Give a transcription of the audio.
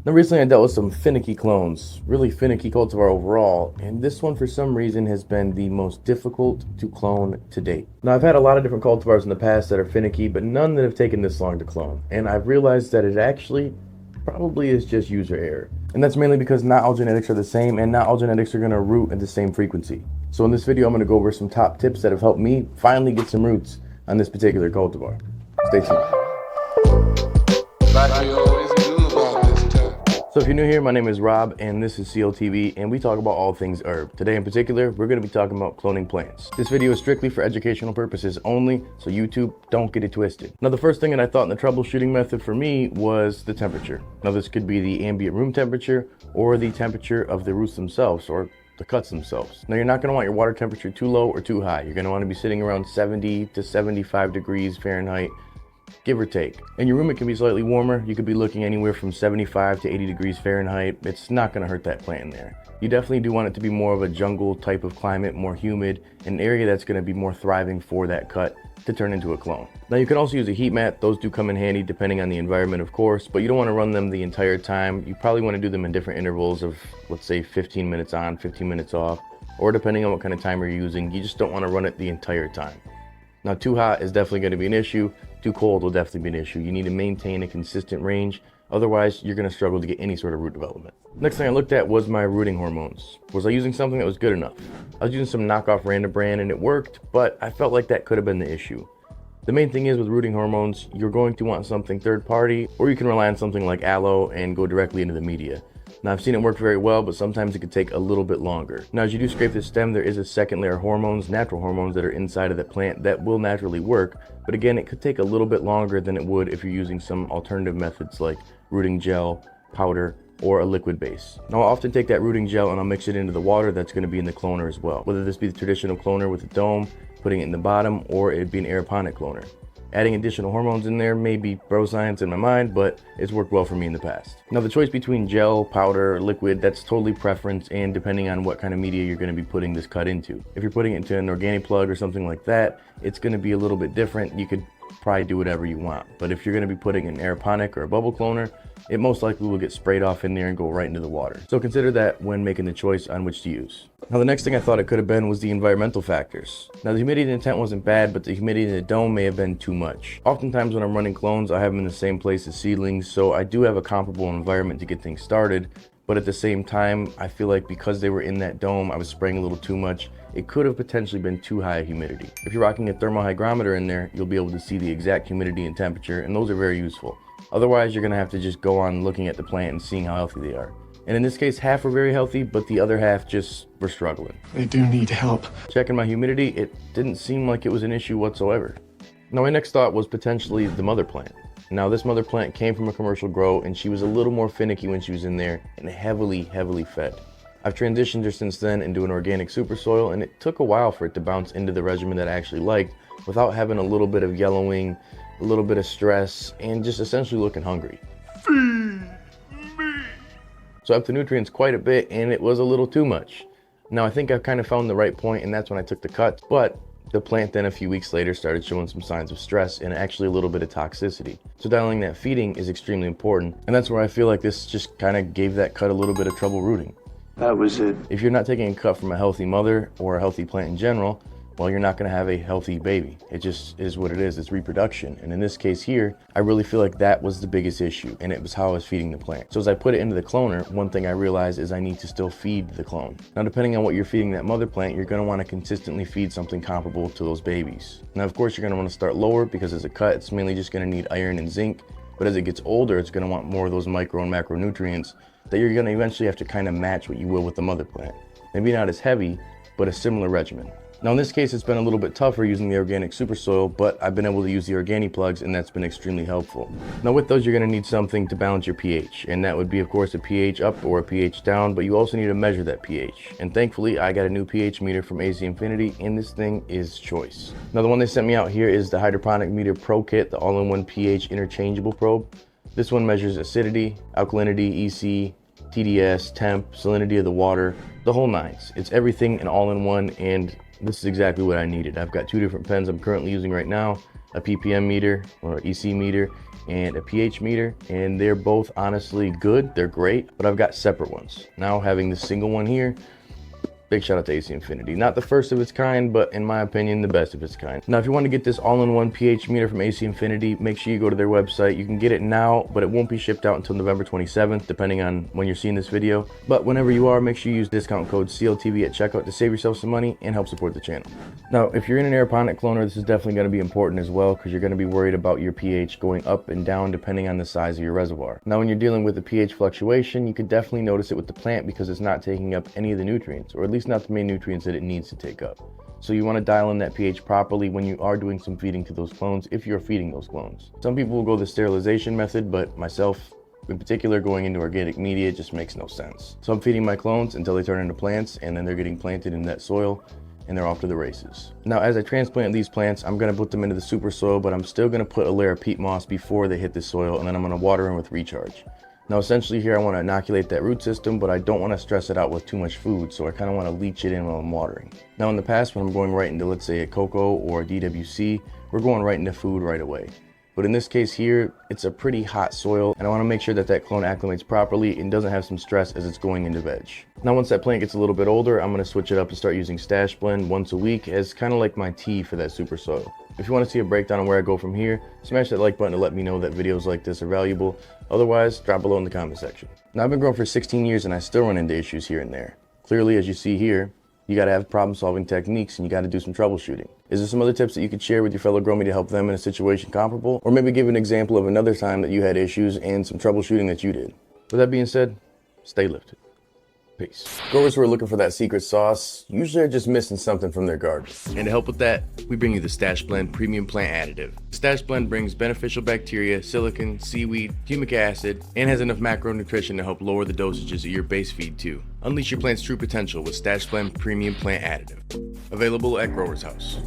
Now recently I dealt with some finicky clones, really finicky cultivar overall, and this one for some reason has been the most difficult to clone to date. Now I've had a lot of different cultivars in the past that are finicky, but none that have taken this long to clone, and I've realized that it actually probably is just user error. And that's mainly because not all genetics are the same, and not all genetics are going to root at the same frequency. So in this video I'm going to go over some top tips that have helped me finally get some roots on this particular cultivar. Stay tuned. So if you're new here, my name is Rob and this is CLtv and we talk about all things herb. Today in particular, we're going to be talking about cloning plants. This video is strictly for educational purposes only, so YouTube, don't get it twisted. Now the first thing that I thought in the troubleshooting method for me was the temperature. Now this could be the ambient room temperature or the temperature of the roots themselves or the cuts themselves. Now you're not going to want your water temperature too low or too high. You're going to want to be sitting around 70 to 75 degrees Fahrenheit, give or take. In your room it can be slightly warmer. You could be looking anywhere from 75 to 80 degrees Fahrenheit. It's not going to hurt that plant in there. You definitely do want it to be more of a jungle type of climate, more humid, an area that's going to be more thriving for that cut to turn into a clone. Now you can also use a heat mat. Those do come in handy depending on the environment, of course, but you don't want to run them the entire time. You probably want to do them in different intervals of, let's say, 15 minutes on, 15 minutes off, or depending on what kind of timer you're using, you just don't want to run it the entire time. Now too hot is definitely going to be an issue. Too cold will definitely be an issue. You need to maintain a consistent range. Otherwise, you're going to struggle to get any sort of root development. Next thing I looked at was my rooting hormones. Was I using something that was good enough? I was using some knockoff random brand and it worked, but I felt like that could have been the issue. The main thing is with rooting hormones, you're going to want something third party, or you can rely on something like aloe and go directly into the media. Now I've seen it work very well, but sometimes it could take a little bit longer. Now as you do scrape the stem, there is a second layer of hormones, natural hormones that are inside of the plant that will naturally work. But again, it could take a little bit longer than it would if you're using some alternative methods like rooting gel, powder, or a liquid base. Now I'll often take that rooting gel and I'll mix it into the water that's going to be in the cloner as well. Whether this be the traditional cloner with a dome, putting it in the bottom, or it'd be an aeroponic cloner. Adding additional hormones in there may be bro science in my mind, but it's worked well for me in the past. Now the choice between gel, powder, or liquid, that's totally preference and depending on what kind of media you're going to be putting this cut into. If you're putting it into an organic plug or something like that, it's going to be a little bit different. You could probably do whatever you want. But if you're going to be putting an aeroponic or a bubble cloner, it most likely will get sprayed off in there and go right into the water. So consider that when making the choice on which to use. Now the next thing I thought it could have been was the environmental factors. Now the humidity in the tent wasn't bad, but the humidity in the dome may have been too much. Oftentimes when I'm running clones, I have them in the same place as seedlings, so I do have a comparable environment to get things started. But at the same time, I feel like because they were in that dome, I was spraying a little too much. It could have potentially been too high humidity. If you're rocking a thermal hygrometer in there, you'll be able to see the exact humidity and temperature, and those are very useful. Otherwise, you're gonna have to just go on looking at the plant and seeing how healthy they are. And in this case, half were very healthy, but the other half just were struggling. They do need help. Checking my humidity, it didn't seem like it was an issue whatsoever. Now my next thought was potentially the mother plant. Now this mother plant came from a commercial grow and she was a little more finicky when she was in there and heavily fed. I've transitioned her since then into an organic super soil and it took a while for it to bounce into the regimen that I actually liked without having a little bit of yellowing, a little bit of stress, and just essentially looking hungry. Feed me. So I upped the nutrients quite a bit and it was a little too much. Now I think I've kind of found the right point and that's when I took the cut, but the plant then a few weeks later started showing some signs of stress and actually a little bit of toxicity. So dialing that feeding is extremely important, and that's where I feel like this just kind of gave that cut a little bit of trouble rooting. That was it. If you're not taking a cut from a healthy mother or a healthy plant in general, well, you're not going to have a healthy baby. It just is what it is. It's reproduction. And in this case here, I really feel like that was the biggest issue, and it was how I was feeding the plant. So as I put it into the cloner, one thing I realized is I need to still feed the clone. Now, depending on what you're feeding that mother plant, you're going to want to consistently feed something comparable to those babies. Now, of course, you're going to want to start lower because as a cut, it's mainly just going to need iron and zinc. But as it gets older, it's going to want more of those micro and macronutrients that you're going to eventually have to kind of match what you will with the mother plant. Maybe not as heavy, but a similar regimen. Now in this case, it's been a little bit tougher using the organic super soil, but I've been able to use the organic plugs and that's been extremely helpful. Now with those, you're going to need something to balance your pH, and that would be of course a pH up or a pH down, but you also need to measure that pH. And thankfully I got a new pH meter from AC Infinity and this thing is choice. Now the one they sent me out here is the Hydroponic Meter Pro Kit, the all-in-one pH interchangeable probe. This one measures acidity, alkalinity, EC, TDS, temp, salinity of the water, the whole nines. It's everything and all in one, and this is exactly what I needed. I've got two different pens I'm currently using right now, a ppm meter or EC meter and a pH meter, and they're both honestly good. They're great, but I've got separate ones. Now having the single one here, big shout out to AC Infinity. Not the first of its kind, but in my opinion, the best of its kind. Now, if you want to get this all-in-one pH meter from AC Infinity, make sure you go to their website. You can get it now, but it won't be shipped out until November 27th, depending on when you're seeing this video. But whenever you are, make sure you use discount code CLtv at checkout to save yourself some money and help support the channel. Now, if you're in an aeroponic cloner, this is definitely going to be important as well, because you're going to be worried about your pH going up and down depending on the size of your reservoir. Now, when you're dealing with the pH fluctuation, you could definitely notice it with the plant because it's not taking up any of the nutrients, or at least not the main nutrients that it needs to take up. So you want to dial in that pH properly when you are doing some feeding to those clones, if you're feeding those clones. Some people will go the sterilization method, but myself in particular, going into organic media just makes no sense. So I'm feeding my clones until they turn into plants, and then they're getting planted in that soil and they're off to the races. Now, as I transplant these plants, I'm going to put them into the super soil, but I'm still going to put a layer of peat moss before they hit the soil, and then I'm going to water them with recharge. Now, essentially here, I want to inoculate that root system, but I don't want to stress it out with too much food, so I kind of want to leach it in while I'm watering. Now, in the past, when I'm going right into, let's say, a cocoa or a DWC, we're going right into food right away. But in this case here, it's a pretty hot soil, and I want to make sure that that clone acclimates properly and doesn't have some stress as it's going into veg. Now, once that plant gets a little bit older, I'm going to switch it up and start using Stash Blend once a week as kind of like my tea for that super soil. If you want to see a breakdown on where I go from here, smash that like button to let me know that videos like this are valuable. Otherwise, drop below in the comment section. Now, I've been growing for 16 years and I still run into issues here and there. Clearly, as you see here, you got to have problem solving techniques and you got to do some troubleshooting. Is there some other tips that you could share with your fellow growmy to help them in a situation comparable? Or maybe give an example of another time that you had issues and some troubleshooting that you did. With that being said, stay lifted. Peace. Growers who are looking for that secret sauce usually are just missing something from their garden. And to help with that, we bring you the Stash Blend Premium Plant Additive. Stash Blend brings beneficial bacteria, silicon, seaweed, humic acid, and has enough macronutrition to help lower the dosages of your base feed too. Unleash your plant's true potential with Stash Blend Premium Plant Additive. Available at Growers House.